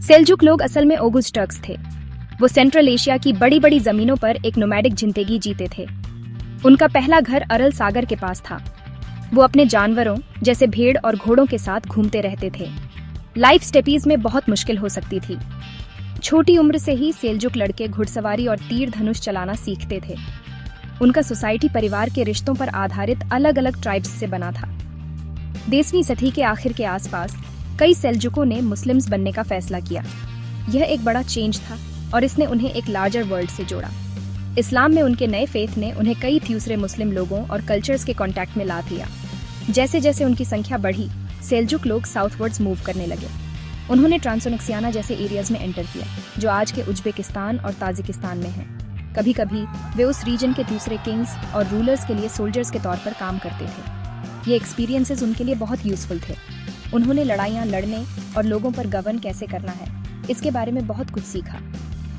Seljuk लोग असल में ओगुज टर्क्स थे। वो सेंट्रल एशिया की बड़ी बड़ी जमीनों पर एक नोमैडिक जिंदगी जीते थे। उनका पहला घर अरल सागर के पास था। वो अपने जानवरों जैसे भेड़ और घोड़ों के साथ घूमते रहते थे। लाइफ स्टेपीज में बहुत मुश्किल हो सकती थी। छोटी उम्र से ही सेल्जुक लड़के घुड़सवारी और तीर धनुष चलाना सीखते थे। उनका सोसाइटी परिवार के रिश्तों पर आधारित अलग अलग ट्राइब्स से बना था। 10वीं सदी के आखिर के आसपास कई सेल्जुकों ने मुस्लिम्स बनने का फैसला किया। यह एक बड़ा चेंज था और इसने उन्हें एक लार्जर वर्ल्ड से जोड़ा। इस्लाम में उनके नए फेथ ने उन्हें कई दूसरे मुस्लिम लोगों और कल्चर्स के कांटेक्ट में ला दिया। जैसे जैसे उनकी संख्या बढ़ी, सेल्जुक लोग साउथवर्ड्स मूव करने लगे। उन्होंने ट्रांसोनिक्सियाना जैसे एरियाज में एंटर किया, जो आज के उज्बेकिस्तान और ताजिकिस्तान में है। कभी कभी वे उस रीजन के दूसरे किंग्स और रूलर्स के लिए सोल्जर्स के तौर पर काम करते थे। ये एक्सपीरियंसेस उनके लिए बहुत यूजफुल थे। उन्होंने लड़ाइयाँ लड़ने और लोगों पर गवर्न कैसे करना है, इसके बारे में बहुत कुछ सीखा।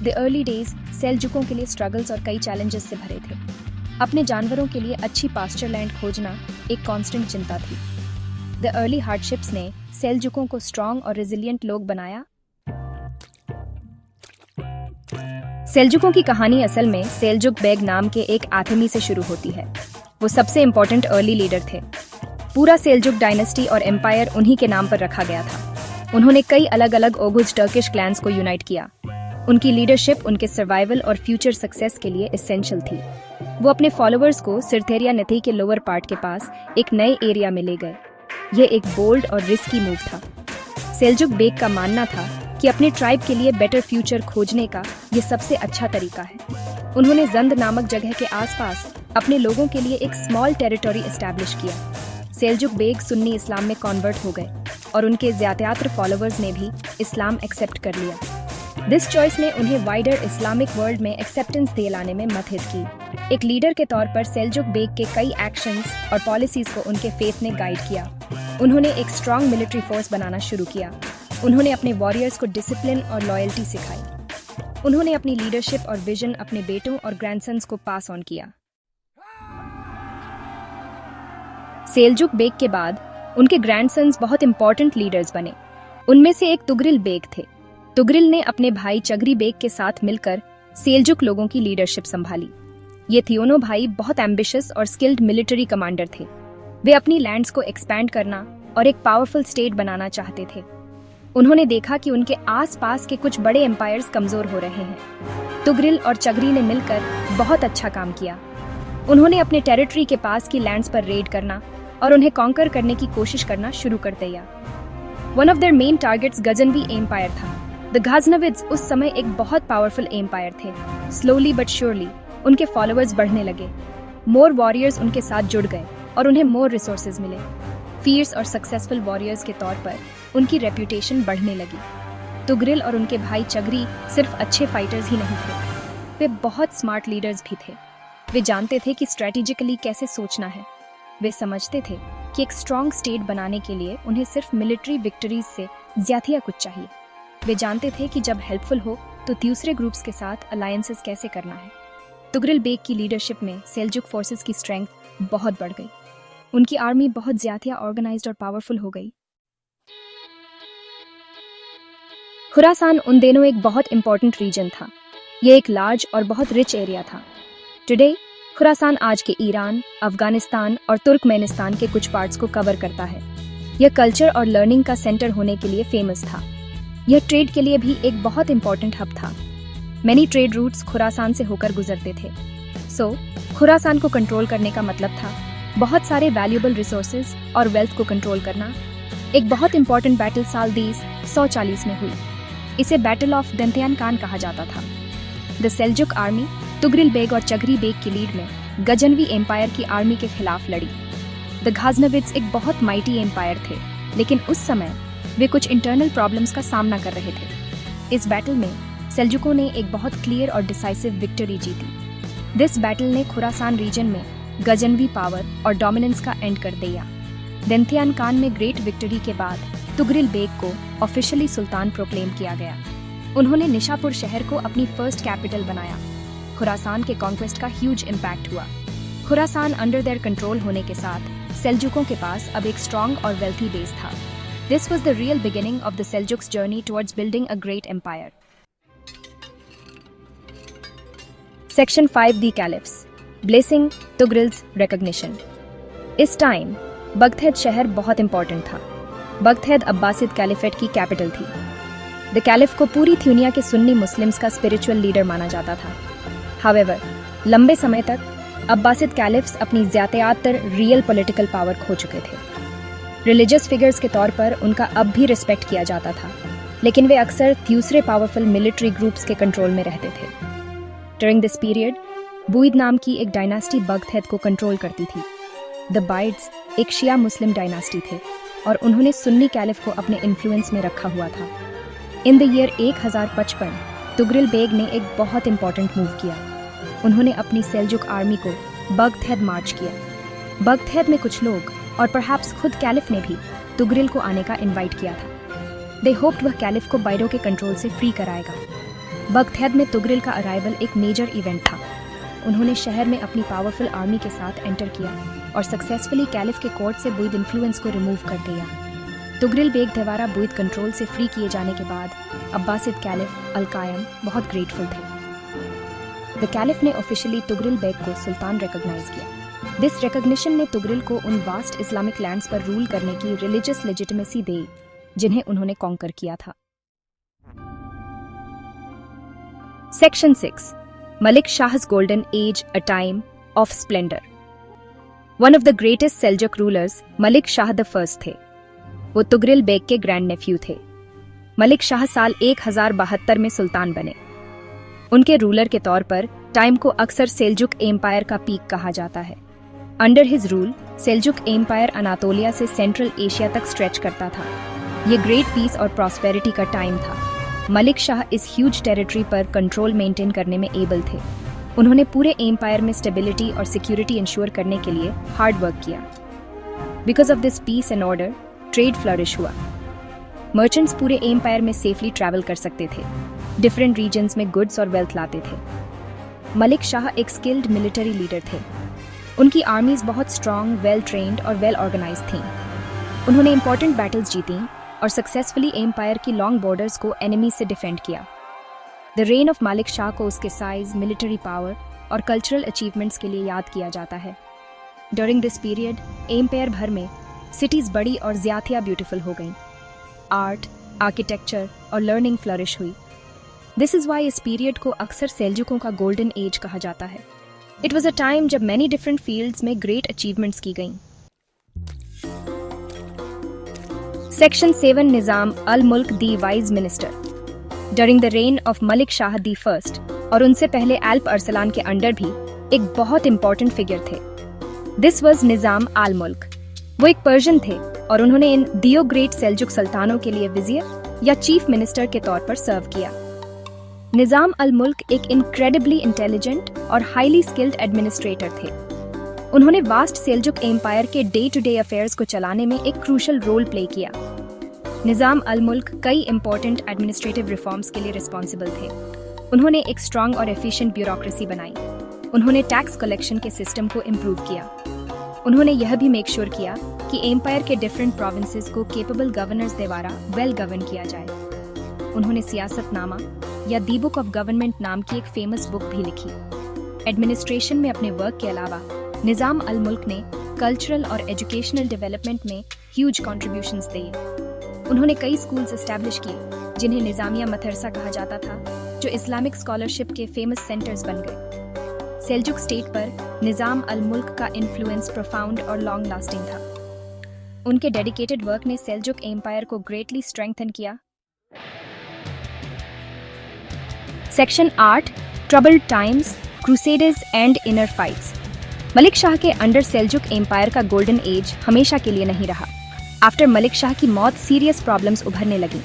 द अर्ली डेज सेल्जुकों के लिए स्ट्रगल्स और कई चैलेंजेस से भरे थे। अपने जानवरों के लिए अच्छी पास्चर लैंड खोजना एक कांस्टेंट चिंता थी। द अर्ली हार्डशिप्स ने सेल्जुकों को स्ट्रॉन्ग और रेजिलिएंट लोग बनाया। सेल्जुकों की कहानी असल में सेल्जुक बेग नाम के एक आथमी से शुरू होती है। वो सबसे इम्पोर्टेंट अर्ली लीडर थे। पूरा सेल्जुक डायनेस्टी और एम्पायर उन्हीं के नाम पर रखा गया था। उन्होंने कई अलग अलग ओगुज टर्किश क्लैंस को यूनाइट किया। उनकी लीडरशिप उनके सर्वाइवल और फ्यूचर सक्सेस के लिए एसेंशियल थी। वो अपने फॉलोअर्स को सिरथेरिया नदी के लोअर पार्ट के पास एक नए एरिया में ले गए। यह एक बोल्ड और रिस्की मूव था। सेल्जुक बेग का मानना था कि अपने ट्राइब के लिए बेटर फ्यूचर खोजने का ये सबसे अच्छा तरीका है। उन्होंने जंद नामक जगह के आसपास अपने लोगों के लिए एक स्मॉल टेरिटोरी एस्टैब्लिश किया। सेल्जुक बेग सुन्नी इस्लाम में कन्वर्ट हो गए और उनके ज्यादातर फॉलोअर्स ने भी इस्लाम एक्सेप्ट कर लिया। दिस चॉइस ने उन्हें वाइडर इस्लामिक वर्ल्ड में एक्सेप्टेंस दिलाने में मदद की। एक लीडर के तौर पर सेल्जुक बेग के कई एक्शंस और पॉलिसीज को उनके फेथ ने गाइड किया। उन्होंने एक स्ट्रॉन्ग मिलिट्री फोर्स बनाना शुरू किया। उन्होंने अपने वॉरियर्स को डिसिप्लिन और लॉयल्टी सिखाई। उन्होंने अपनी लीडरशिप और विजन अपने बेटों और ग्रैंडसन्स को पास ऑन किया। सेल्जुक बेग के बाद उनके ग्रैंडसन्स बहुत इंपॉर्टेंट लीडर्स बने। उनमें से एक तुगरिल बेग थे। तुगरिल ने अपने भाई चगरी बेग के साथ मिलकर सेल्जुक लोगों की लीडरशिप संभाली। ये तीनों भाई बहुत एम्बिशियस और स्किल्ड मिलिट्री कमांडर थे। वे अपनी लैंड्स को एक्सपैंड करना और एक पावरफुल स्टेट बनाना चाहते थे। उन्होंने देखा कि उनके आसपास के कुछ बड़े एम्पायर्स कमजोर हो रहे हैं। तुगरिल और चगरी ने मिलकर बहुत अच्छा काम किया। उन्होंने अपने टेरिटरी के पास की लैंड्स पर रेड करना और उन्हें कॉन्कर करने की कोशिश करना शुरू कर दिया। One of their main targets Ghaznavi empire था। द गाजनविड्स उस समय एक बहुत पावरफुल एम्पायर थे। स्लोली बट श्योरली उनके फॉलोअर्स बढ़ने लगे। मोर वॉरियर्स उनके साथ जुड़ गए और उन्हें मोर रिसोर्सेज मिले। फियर्स और सक्सेसफुल वॉरियर्स के तौर पर उनकी रेप्यूटेशन बढ़ने लगी। तुगरिल और उनके भाई चगरी सिर्फ अच्छे फाइटर्स ही नहीं थे, वे बहुत स्मार्ट लीडर्स भी थे। वे जानते थे कि स्ट्रेटेजिकली कैसे सोचना है। वे समझते थे कि एक स्ट्रॉन्ग स्टेट बनाने के लिए उन्हें सिर्फ मिलिट्री विक्ट्रीज से ज्यादा कुछ चाहिए। वे जानते थे कि जब हेल्पफुल हो तो दूसरे ग्रुप्स के साथ अलायंसेस कैसे करना है। तुगरिल बेग की लीडरशिप में सेल्जुक फोर्सेस की स्ट्रेंथ बहुत बढ़ गई। उनकी आर्मी बहुत ज्यादा ऑर्गेनाइज्ड और पावरफुल हो गई। खुरासान उन दिनों एक बहुत इंपॉर्टेंट रीजन था। यह एक लार्ज और बहुत रिच एरिया था। टुडे खुरासान आज के ईरान, अफगानिस्तान और तुर्कमेनिस्तान के कुछ पार्ट्स को कवर करता है। यह कल्चर और लर्निंग का सेंटर होने के लिए फेमस था। यह ट्रेड के लिए भी एक बहुत इंपॉर्टेंट हब था। मैनी ट्रेड रूट्स खुरासान से होकर गुजरते थे। खुरासान को कंट्रोल करने का मतलब था बहुत सारे वैल्यूएबल रिसोर्सेज और वेल्थ को कंट्रोल करना। एक बहुत इंपॉर्टेंट बैटल साल 140 में हुई। इसे बैटल ऑफ दंतियान कान कहा जाता था। The Seljuk army Tughril Beg और चगरी बेग की लीड में गजनवी एम्पायर की आर्मी के खिलाफ लड़ी। द गाजनविड्स एक बहुत माइटी एम्पायर थे, लेकिन उस समय वे कुछ इंटरनल प्रॉब्लम्स का सामना कर रहे थे। इस बैटल में सेल्जुकों ने एक बहुत क्लियर और डिसाइसिव विक्ट्री जीती। दिस बैटल ने खुरासान रीजन में गजनवी पावर और डोमिनेंस का एंड कर दिया। दंतियान कान में ग्रेट विक्ट्री के बाद तुगरिल बेग को ऑफिशियली सुल्तान प्रोक्लेम किया गया। उन्होंने निशापुर शहर को अपनी फर्स्ट कैपिटल बनाया। खुरासान के कॉन्क्वेस्ट का ह्यूज इम्पैक्ट हुआ। खुरासान अंडर देयर कंट्रोल होने के साथ सेल्जुकों के पास अब एक स्ट्रॉन्ग और वेल्थी बेस था। This was the real beginning of the Seljuks' journey towards building a great empire. Section 5 The Caliphs. Blessing, Tughrils, Recognition. इस टाइम बगदाद शहर बहुत इंपॉर्टेंट था। बगदाद अब्बासिद कैलिफेट की कैपिटल थी। द कैलिफ को पूरी दुनिया के सुन्नी मुस्लिम्स का स्पिरिचुअल लीडर माना जाता था। हावेवर, लंबे समय तक अब्बासिद कैलिफ्स अपनी ज़्यादातर रियल पॉलिटिकल पावर खो चुके थे। रिलीजियस फिगर्स के तौर पर उनका अब भी रिस्पेक्ट किया जाता था, लेकिन वे अक्सर दूसरे पावरफुल मिलिट्री ग्रुप्स के कंट्रोल में रहते थे। ड्यूरिंग दिस पीरियड बुइद नाम की एक डायनास्टी बगदाद को कंट्रोल करती थी। द बाइड्स एक शिया मुस्लिम डायनास्टी थे और उन्होंने सुन्नी कैलिफ को अपने इन्फ्लुएंस में रखा हुआ था। In the year 1055 Tughril Beg ने एक बहुत इंपॉर्टेंट मूव किया। उन्होंने अपनी सेल्जुक आर्मी को बगदाद मार्च किया। बगदाद में कुछ लोग और परहैप्स खुद कैलिफ ने भी तुगरिल को आने का इनवाइट किया था। दे होप्ड वह कैलिफ को बाइडो के कंट्रोल से फ्री कराएगा। बगदाद में तुगरिल का अराइवल एक मेजर इवेंट था। उन्होंने शहर में अपनी पावरफुल आर्मी के साथ एंटर किया और सक्सेसफुली कैलिफ के कोर्ट से बुइद इन्फ्लुएंस को रिमूव कर दिया। तुगरिल बेग द्वारा बुइद कंट्रोल से फ्री किए जाने के बाद अब्बासिद कैलिफ अल-कायम बहुत ग्रेटफुल थे। द कैलिफ ने ऑफिशियली तुगरिल बेग को सुल्तान रिकॉग्नाइज किया। दिस रिकॉग्निशन ने तुगरिल को उन वास्ट इस्लामिक लैंड्स पर रूल करने की रिलीजियस लेजिटिमेसी दी जिन्हें उन्होंने कॉन्कर किया था। Section 6 Malik Shah's Golden Age, a time of splendor. One of the greatest Seljuk rulers, Malik Shah the First थे। वो तुगरिल बेग के ग्रैंड नेफ्यू थे। मलिक शाह साल 1072 में सुल्तान बने। उनके रूलर के तौर पर टाइम को अक्सर सेल्जुक एम्पायर का पीक कहा जाता है। Under his rule Seljuk empire Anatolia से सेंट्रल एशिया तक स्ट्रेच करता था। ये ग्रेट पीस और प्रॉस्पेरिटी का टाइम था। मलिक शाह इस ह्यूज टेरिटरी पर कंट्रोल मेंटेन करने में एबल थे। उन्होंने पूरे एम्पायर में स्टेबिलिटी और सिक्योरिटी इंश्योर करने के लिए हार्ड वर्क किया। Because of this peace and order trade flourish हुआ। मर्चेंट्स पूरे एम्पायर में सेफली ट्रैवल कर सकते थे। डिफरेंट रीजन्स में गुड्स और वेल्थ लाते थे। मलिक शाह एक स्किल्ड मिलिट्री लीडर थे। उनकी आर्मीज बहुत स्ट्रॉन्ग, वेल ट्रेन्ड और वेल ऑर्गेनाइज थीं। उन्होंने इंपॉर्टेंट बैटल्स जीती और सक्सेसफुली एम्पायर की लॉन्ग बॉर्डर्स को एनिमी से डिफेंड किया। The reign of Malik Shah को उसके साइज, मिलिट्री पावर और कल्चरल अचीवमेंट्स के लिए याद किया जाता है। ड्यूरिंग दिस पीरियड एम्पायर भर में सिटीज बड़ी और ज्यादा ब्यूटीफुल हो गईं। आर्ट, आर्किटेक्चर और लर्निंग फ्लरिश हुई। दिस इज वाई इस पीरियड को अक्सर सेल्जुकों का गोल्डन एज कहा जाता है। इट वॉज अ टाइम जब मैनी डिफरेंट फील्ड्स में ग्रेट अचीवमेंट्स की गईं। Section 7 Nizam al Mulk the wise minister. During the reign of Malik Shah the first और उनसे पहले एल्प अरसलान के अंडर भी एक बहुत इंपॉर्टेंट फिगर थे। दिस वाज निजाम अल मुल्क। वो एक पर्शियन थे और उन्होंने इन दियो ग्रेट सेल्जुक सुल्तानों के लिए विजियर या चीफ मिनिस्टर के तौर पर सर्व किया। निजाम अल मुल्क एक इनक्रेडिबली इंटेलिजेंट और हाईली स्किल्ड एडमिनिस्ट्रेटर थे। उन्होंने वास्ट सेल्जुक एम्पायर के डे टू डे अफेयर्स को चलाने में एक क्रूशल रोल प्ले किया। निजाम अल मुल्क कई इंपॉर्टेंट एडमिनिस्ट्रेटिव रिफॉर्म्स के लिए रिस्पॉन्सिबल थे। उन्होंने एक स्ट्रांग और एफिशिएंट ब्यूरोक्रेसी बनाई। उन्होंने टैक्स कलेक्शन के सिस्टम को इम्प्रूव किया। उन्होंने यह भी मेक श्योर किया कि एम्पायर के डिफरेंट प्रोविंसेस को केपेबल गवर्नर्स द्वारा वेल गवर्न किया जाए। उन्होंने सियासतनामा या दी बुक ऑफ गवर्नमेंट नाम की एक फेमस बुक भी लिखी। एडमिनिस्ट्रेशन में अपने वर्क के अलावा निजाम अल मुल्क ने कल्चरल और एजुकेशनल डेवलपमेंट में ह्यूज कॉन्ट्रीब्यूशंस दिए। उन्होंने कई स्कूल्स एस्टैब्लिश किए जिन्हें निजामिया मदरसा कहा जाता था, जो इस्लामिक स्कॉलरशिप के फेमस सेंटर्स बन गए। सेल्जुक स्टेट पर निजाम अल मुल्क का इन्फ्लुएंस प्रोफाउंड और लॉन्ग लास्टिंग था। उनके डेडिकेटेड वर्क ने सेल्जुक एम्पायर को ग्रेटली स्ट्रेंथन किया। Section 8 troubled times, crusaders and inner fights. Malik Shah के अंडर सेल्जुक एम्पायर का गोल्डन एज हमेशा के लिए नहीं रहा। आफ्टर मलिक शाह की मौत सीरियस प्रॉब्लम्स उभरने लगी।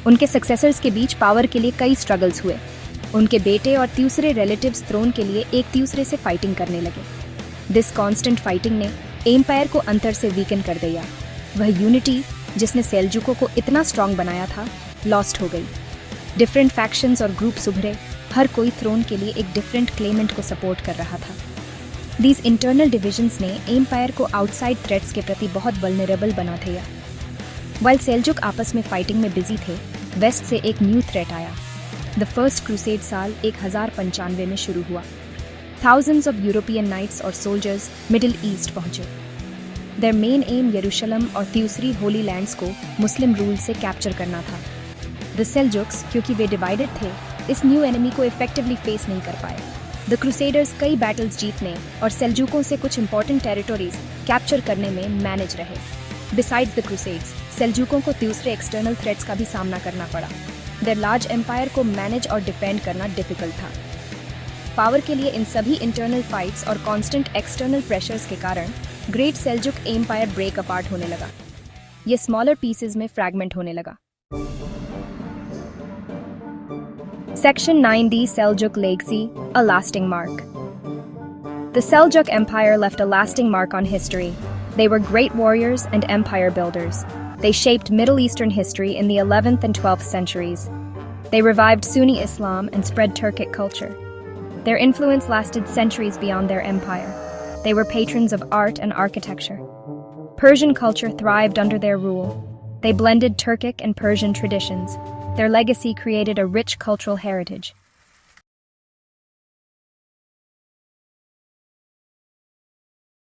उनके सक्सेसर्स के बीच पावर के लिए कई स्ट्रगल्स हुए। उनके बेटे और दूसरे रिलेटिव्स थ्रोन के लिए एक दूसरे से फाइटिंग करने लगे। दिस कांस्टेंट फाइटिंग ने एम्पायर को अंतर से वीकन कर दिया। वह यूनिटी जिसने सेल्जुकों को इतना स्ट्रांग बनाया था, लॉस्ट हो गई। डिफरेंट फैक्शंस और ग्रुप्स उभरे। हर कोई थ्रोन के लिए एक डिफरेंट क्लेमेंट को सपोर्ट कर रहा था। These internal divisions ने एम्पायर को आउटसाइड थ्रेट्स के प्रति बहुत वल्नरेबल बना दिया। वाइल सेल्जुक आपस में फाइटिंग में बिजी थे, वेस्ट से एक न्यू थ्रेट आया। द फर्स्ट क्रूसेड साल 1095 में शुरू हुआ। Thousands of European knights और soldiers मिडिल ईस्ट पहुंचे। Their main aim यरूशलेम और तीसरी होली लैंड्स को मुस्लिम रूल से कैप्चर करना था। The Seljuks, क्योंकि वे डिवाइडेड थे, इस न्यू एनिमी को इफेक्टिवली फेस नहीं कर पाए। द क्रूसेडर्स कई बैटल्स जीतने और सेल्जुकों से कुछ इंपॉर्टेंट टेरिटोरीज कैप्चर करने में मैनेज रहे। बिसाइड्स द क्रूसेड्स, सेल्जुकों को दूसरे एक्सटर्नल थ्रेट्स का भी सामना करना पड़ा। देयर लार्ज एम्पायर को मैनेज और डिफेंड करना डिफिकल्ट था। पावर के लिए इन सभी इंटरनल फाइट्स और कांस्टेंट एक्सटर्नल प्रेशर्स के कारण great Seljuk empire break apart होने लगा। ये स्मॉलर पीसेस में फ्रैगमेंट होने लगा। Section 9D Seljuk Legacy, a lasting mark. The Seljuk Empire left a lasting mark on history. They were great warriors and empire builders. They shaped Middle Eastern history in the 11th and 12th centuries. They revived Sunni Islam and spread Turkic culture. Their influence lasted centuries beyond their empire. They were patrons of art and architecture. Persian culture thrived under their rule. They blended Turkic and Persian traditions. Their legacy created a rich cultural heritage.